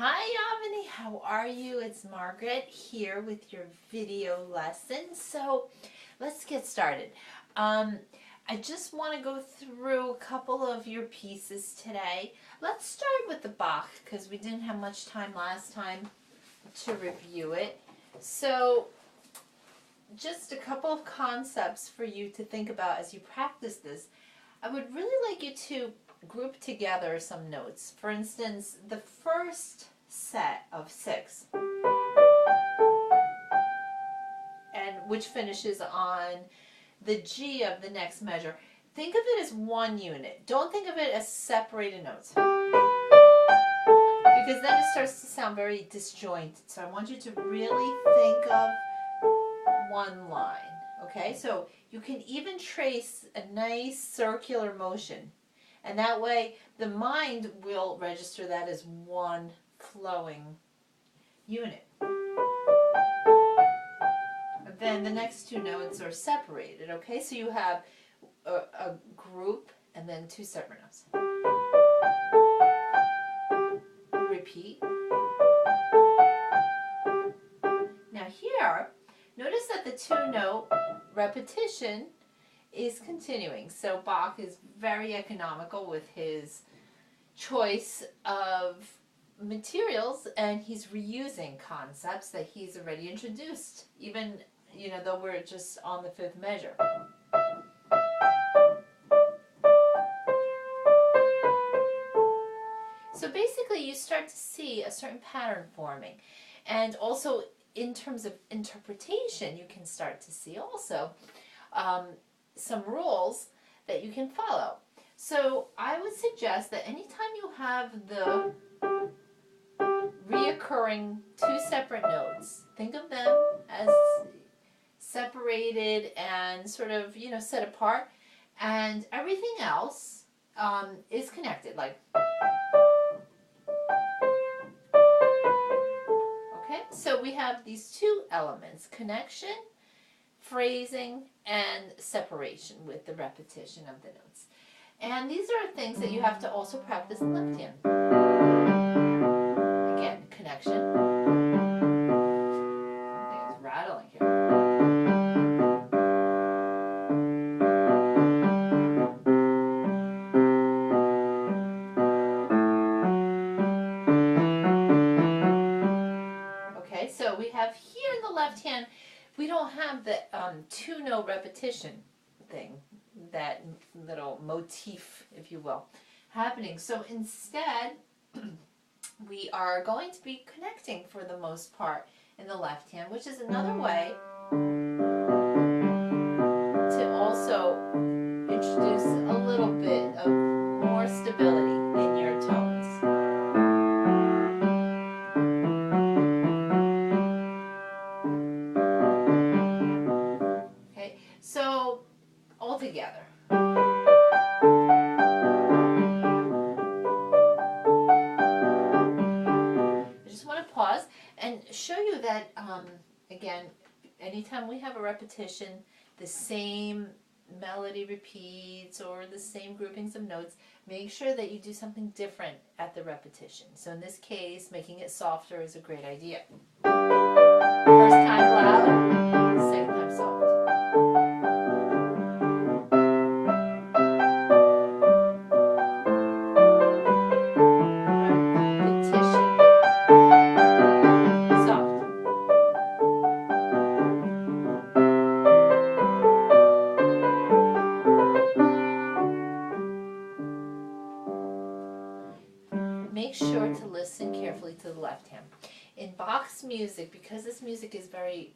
Hi Avani, how are you? It's Margaret here with your video lesson. So let's get started. I just want to go through a couple of your pieces today. Let's start with the Bach because we didn't have much time last time to review it. So just a couple of concepts for you to think about as you practice this. I would really like you to group together some notes. For instance, the first set of 6, and which finishes on the G of the next measure. Think of it as one unit. Don't think of it as separated notes, because then it starts to sound very disjointed. So I want you to really think of one line. Okay, so you can even trace a nice circular motion, and that way the mind will register that as one flowing unit. Then the next 2 notes are separated. Okay, so you have a group and then 2 separate notes. Repeat. Now here, notice that the 2-note repetition is continuing. So Bach is very economical with his choice of materials, and he's reusing concepts that he's already introduced, even though we're just on the 5th measure. So basically you start to see a certain pattern forming, and also in terms of interpretation you can start to see also some rules that you can follow. So I would suggest that anytime you have the reoccurring 2 separate notes, think of them as separated and sort of set apart, and everything else is connected, like, okay, so we have these 2 elements: connection, phrasing, and separation with the repetition of the notes. And these are things that you have to also practice in left hand. Again, connection. Something is rattling here. Okay, so we have here in the left hand, we don't have the 2-note repetition thing, that little motif, if you will, happening. So instead, we are going to be connecting for the most part in the left hand, which is another way to also introduce a little bit of more stability in your tones. Okay, so all together. Pause and show you that, again, anytime we have a repetition, the same melody repeats or the same groupings of notes, make sure that you do something different at the repetition. So in this case, making it softer is a great idea. First time loud, second time soft. Make sure to listen carefully to the left hand. In Bach's music, because this music is very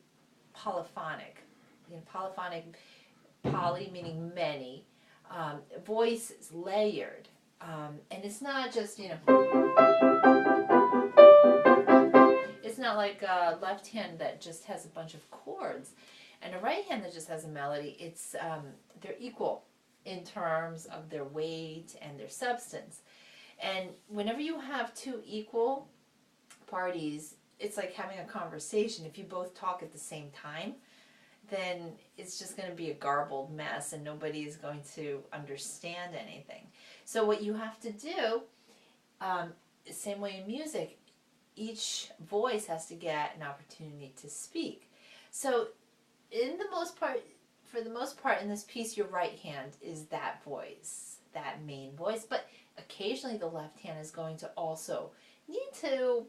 polyphonic, poly meaning many, voices layered, and it's not just, it's not like a left hand that just has a bunch of chords and a right hand that just has a melody. It's they're equal in terms of their weight and their substance. And whenever you have 2 equal parties, it's like having a conversation. If you both talk at the same time, then it's just going to be a garbled mess and nobody is going to understand anything. So what you have to do, same way in music, each voice has to get an opportunity to speak. So for the most part in this piece, your right hand is that voice, that main voice, but occasionally the left hand is going to also need to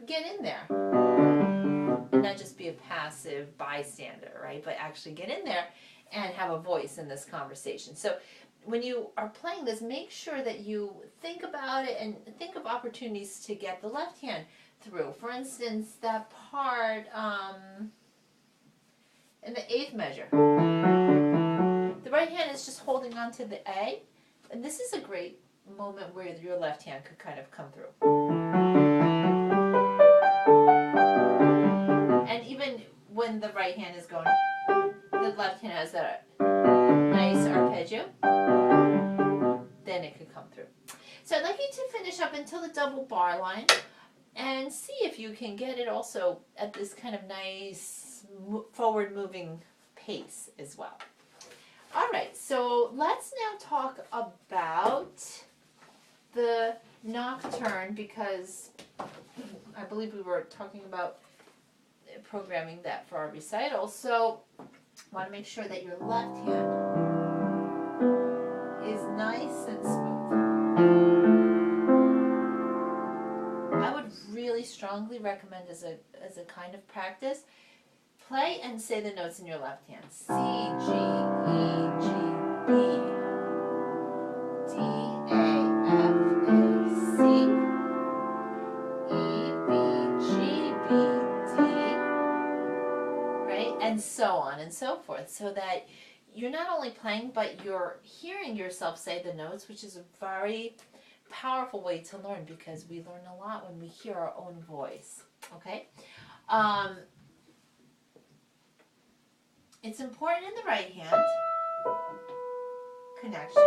get in there and not just be a passive bystander, right? But actually get in there and have a voice in this conversation. So when you are playing this, make sure that you think about it and think of opportunities to get the left hand through. For instance, that part in the eighth measure, the right hand is just holding on to the A, and this is a great moment where your left hand could kind of come through. And even when the right hand is going, the left hand has that nice arpeggio, then it could come through. So I'd like you to finish up until the double bar line and see if you can get it also at this kind of nice forward moving pace as well. All right, so let's now talk about the nocturne, because I believe we were talking about programming that for our recital. So I want to make sure that your left hand is nice and smooth. I would really strongly recommend as a kind of practice, play and say the notes in your left hand. C, G, E, G, B, D, A, F, A, C, E, B, G, B, D, right? And so on and so forth, so that you're not only playing, but you're hearing yourself say the notes, which is a very powerful way to learn, because we learn a lot when we hear our own voice, okay? It's important in the right hand connection.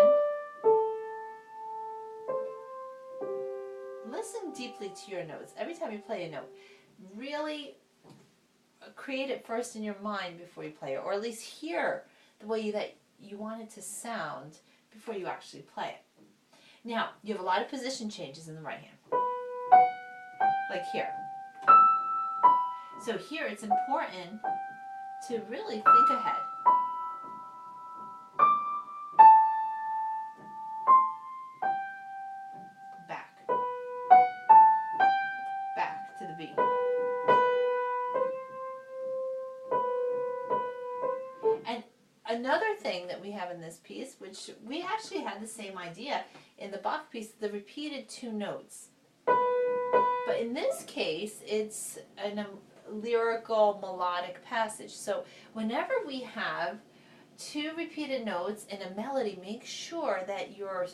Listen deeply to your notes. Every time you play a note, really create it first in your mind before you play it, or at least hear the way that you want it to sound before you actually play it. Now, you have a lot of position changes in the right hand, like here. So here it's important to really think ahead. Back. Back to the B. And another thing that we have in this piece, which we actually had the same idea in the Bach piece, the repeated two notes. But in this case, it's a lyrical melodic passage. So whenever we have two repeated notes in a melody, make sure that you're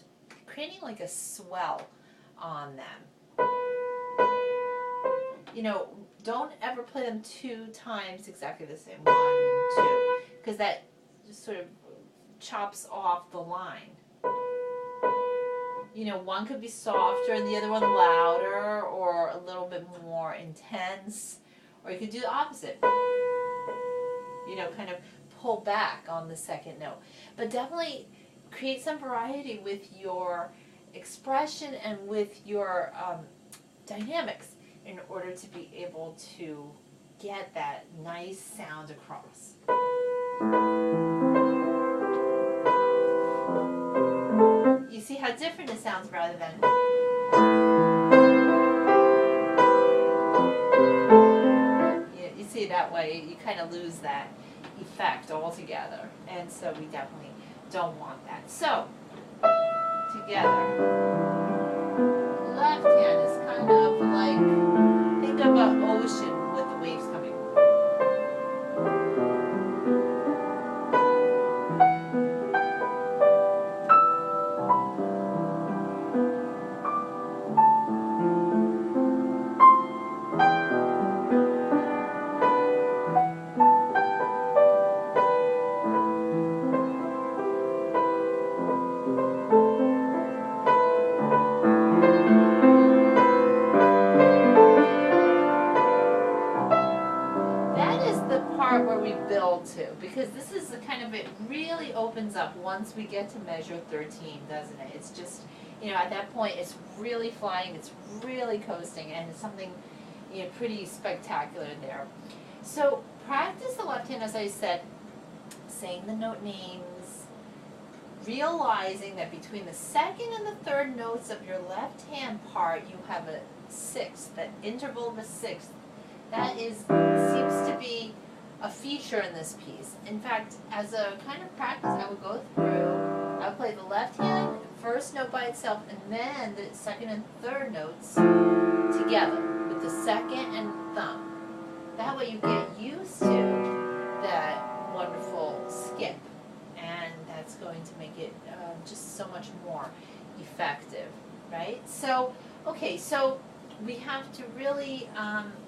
creating like a swell on them. You know, don't ever play them two times exactly the same. 1, 2, because that just sort of chops off the line. You know, one could be softer and the other one louder, or a little bit more intense, or you could do the opposite. You know, kind of pull back on the second note. But definitely create some variety with your expression and with your dynamics in order to be able to get that nice sound across. You see how different it sounds rather than... You see that way, you kind of lose that effect altogether. And so we definitely don't want that. So, together, left hand is kind of like, think of an ocean with the waves coming. Because this is the kind of, it really opens up once we get to measure 13, doesn't it? It's just, you know, at that point it's really flying, it's really coasting, and it's something yeah, pretty spectacular there. So practice the left hand, as I said, saying the note names, realizing that between the second and the third notes of your left hand part, you have a sixth, that interval of a sixth. That seems to be a feature in this piece. In fact, as a kind of practice, I would go through, I would play the left hand, first note by itself, and then the second and third notes together with the second and thumb. That way you get used to that wonderful skip, and that's going to make it just so much more effective, right? So, okay, so we have to really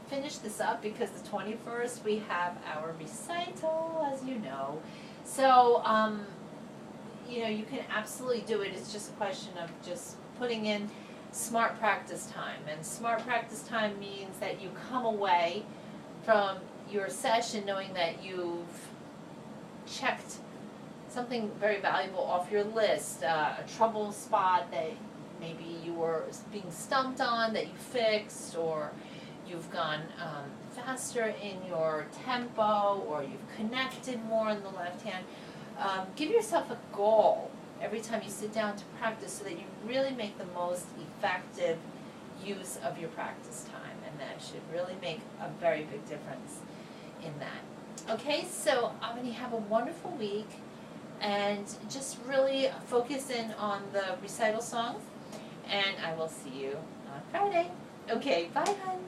finish this up because the 21st we have our recital, as you know. So, you know, you can absolutely do it. It's just a question of just putting in smart practice time. And smart practice time means that you come away from your session knowing that you've checked something very valuable off your list, a trouble spot that maybe you were being stumped on that you fixed, or you've gone faster in your tempo, or you've connected more in the left hand. Give yourself a goal every time you sit down to practice so that you really make the most effective use of your practice time, and that should really make a very big difference in that. Okay, so Avani, have a wonderful week, and just really focus in on the recital songs, and I will see you on Friday. Okay, bye, hon.